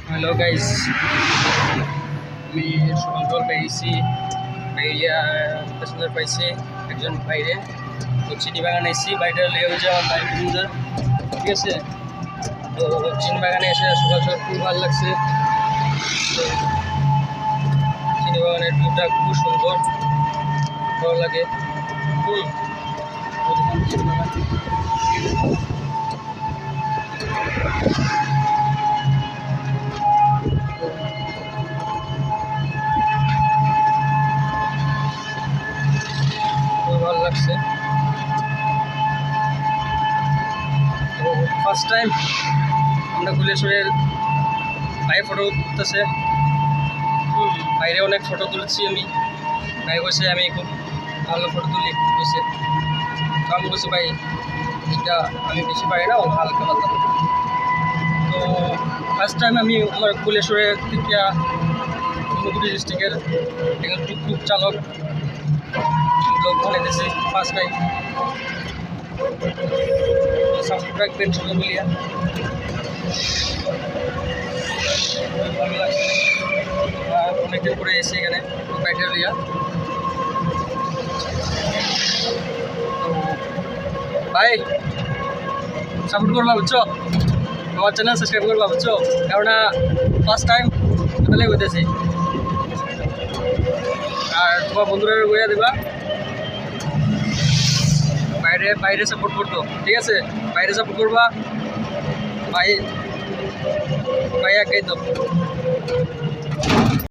Hello guys, আমি সকাল পেয়েছি বাইরিয়া প্যাসেঞ্জার পাইছি একজন বাইরে তো চিনি বাগানে এসেছি। বাড়িটা লেগে হয়েছে আমার বাইক প্যাসেঞ্জার, ঠিক আছে। তো চিনি বাগানে এসে সকাল সকাল খুব ভালো লাগছে। তো চিনি বাগানের ভিউটা খুব সুন্দর, ভালো লাগে। চিনি বাগান খুব ভালো লাগছে। তো ফার্স্ট টাইম আমরা কুলেশ্বরের বাইরে ফটো তুলতেছে। বাইরে অনেক ফটো তুলেছি আমি, ভাই বসে আমি খুব ভালো ফটো তুলি বসে। তো আমি বলছি ভাই এটা আমি বেশি পারি না, হালকা পাতলা। তো ফার্স্ট টাইম আমি আমার কুলেশ্বরের থেকে ধর্মপুরি ডিস্ট্রিক্টের একজন টুকটুক চালক ব্লগ বানাইতেছি ফার্স্ট টাইম। সাবস্ক্রাইব রাখবেন সবাই বলিয়া, ভালো লাগছে। অনেকদিন পরে এসে এখানে ব্যাটারিয়া। তো ভাই সাপোর্ট করবা বুঝছো, আমার চ্যানেল সাবস্ক্রাইব করবা বুঝছো, কারণ ফার্স্ট টাইম তাহলে হইতেছি। আর তোমার বন্ধুরা বইয়া দেবা বাইরে বাইরে সাপোর্ট করতো, ঠিক আছে। বাইরে সাপোর্ট করবা ভাই, ভাই একাই তো।